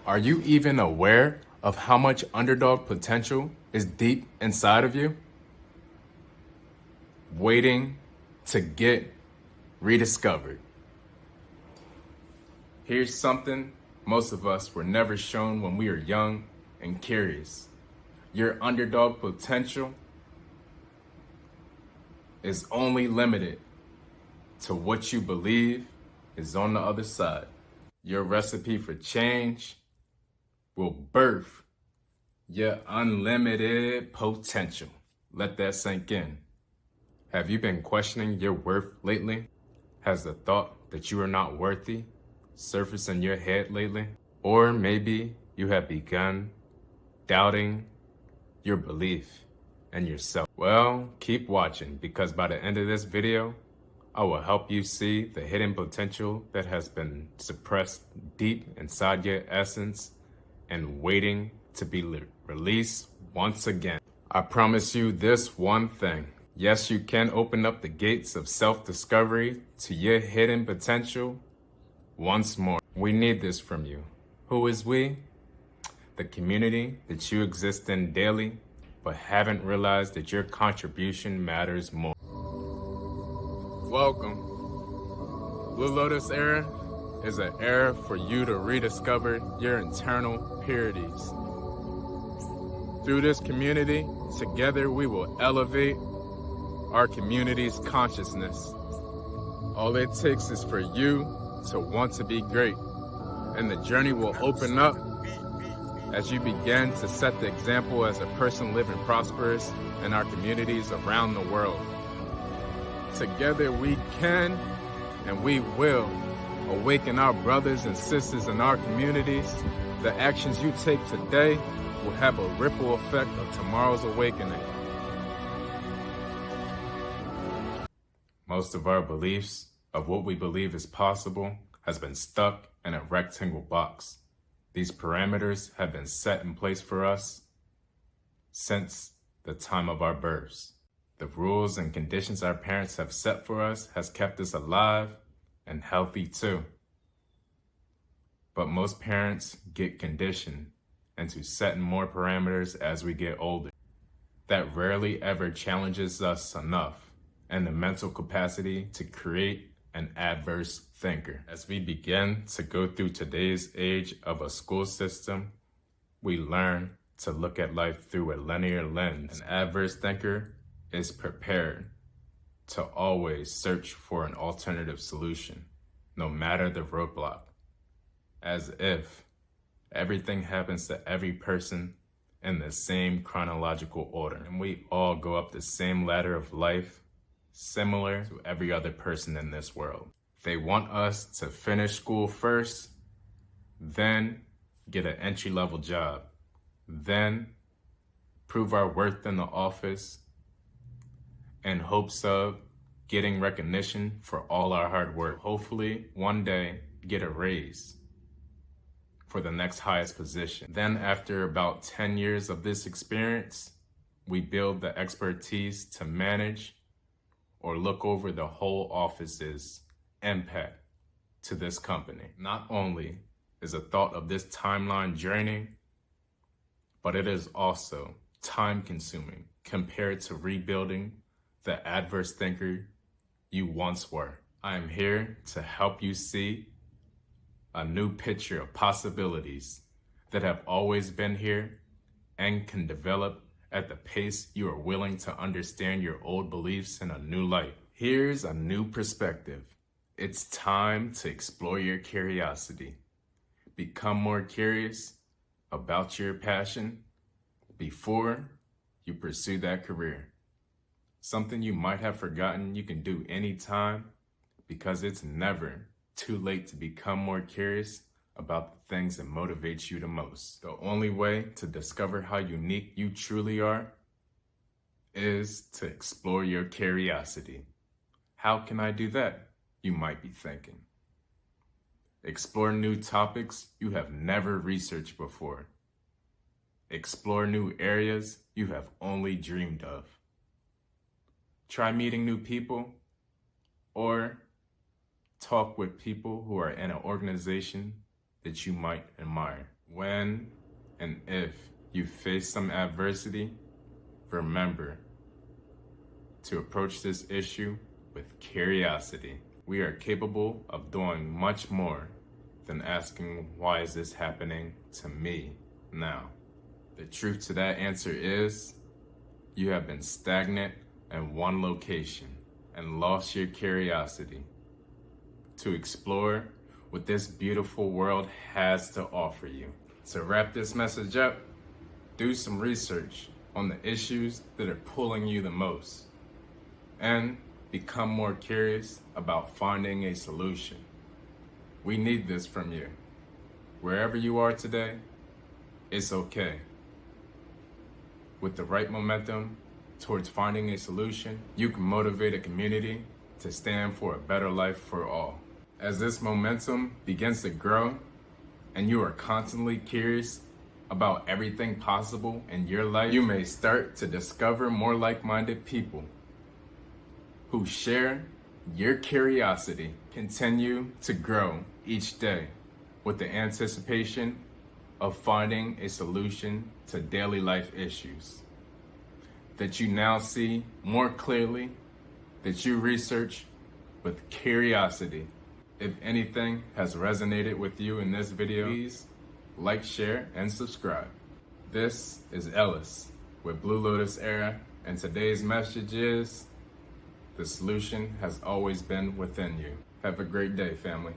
Are you even aware of how much underdog potential is deep inside of you? Waiting to get rediscovered. Here's something most of us were never shown when we were young and curious. Your underdog potential is only limited to what you believe is on the other side. Your recipe for change will birth your unlimited potential. Let that sink in. Have you been questioning your worth lately? Has the thought that you are not worthy surfaced in your head lately? Or maybe you have begun doubting your belief in yourself. Well, keep watching, because by the end of this video, I will help you see the hidden potential that has been suppressed deep inside your essence and waiting to be released once again. I promise you this one thing. Yes, you can open up the gates of self-discovery to your hidden potential once more. We need this from you. Who is we? The community that you exist in daily, but haven't realized that your contribution matters more. Welcome. Blue Lotus Era is an era for you to rediscover your internal purities. Through this community, together we will elevate our community's consciousness. All it takes is for you to want to be great, and the journey will open up as you begin to set the example as a person living prosperous in our communities around the world. Together we can and we will awaken our brothers and sisters in our communities. The actions you take today will have a ripple effect of tomorrow's awakening. Most of our beliefs of what we believe is possible has been stuck in a rectangle box. These parameters have been set in place for us since the time of our births. The rules and conditions our parents have set for us has kept us alive and healthy too. But most parents get conditioned into setting more parameters as we get older. That rarely ever challenges us enough and the mental capacity to create an adverse thinker. As we begin to go through today's age of a school system, we learn to look at life through a linear lens. An adverse thinker is prepared to always search for an alternative solution, no matter the roadblock, as if everything happens to every person in the same chronological order, and we all go up the same ladder of life, similar to every other person in this world. They want us to finish school first, then get an entry-level job, then prove our worth in the office in hopes of getting recognition for all our hard work. Hopefully, one day, get a raise for the next highest position. Then after about 10 years of this experience, we build the expertise to manage or look over the whole office's impact to this company. Not only is the thought of this timeline draining, but it is also time-consuming compared to rebuilding the adverse thinker you once were. I am here to help you see a new picture of possibilities that have always been here and can develop at the pace you are willing to understand your old beliefs in a new light. Here's a new perspective. It's time to explore your curiosity. Become more curious about your passion before you pursue that career. Something you might have forgotten you can do anytime, because it's never too late to become more curious about the things that motivate you the most. The only way to discover how unique you truly are is to explore your curiosity. How can I do that? You might be thinking. Explore new topics you have never researched before. Explore new areas you have only dreamed of. Try meeting new people, or talk with people who are in an organization that you might admire. When and if you face some adversity, remember to approach this issue with curiosity. We are capable of doing much more than asking, why is this happening to me now? The truth to that answer is, you have been stagnant in one location and lost your curiosity to explore what this beautiful world has to offer you. To wrap this message up, do some research on the issues that are pulling you the most and become more curious about finding a solution. We need this from you. Wherever you are today, it's okay. With the right momentum towards finding a solution, you can motivate a community to stand for a better life for all. As this momentum begins to grow and you are constantly curious about everything possible in your life, you may start to discover more like-minded people who share your curiosity. Continue to grow each day with the anticipation of finding a solution to daily life issues that you now see more clearly, that you research with curiosity. If anything has resonated with you in this video, please like, share, and subscribe. This is Ellis with BlueLotusEra, and today's message is, the solution has always been within you. Have a great day, family.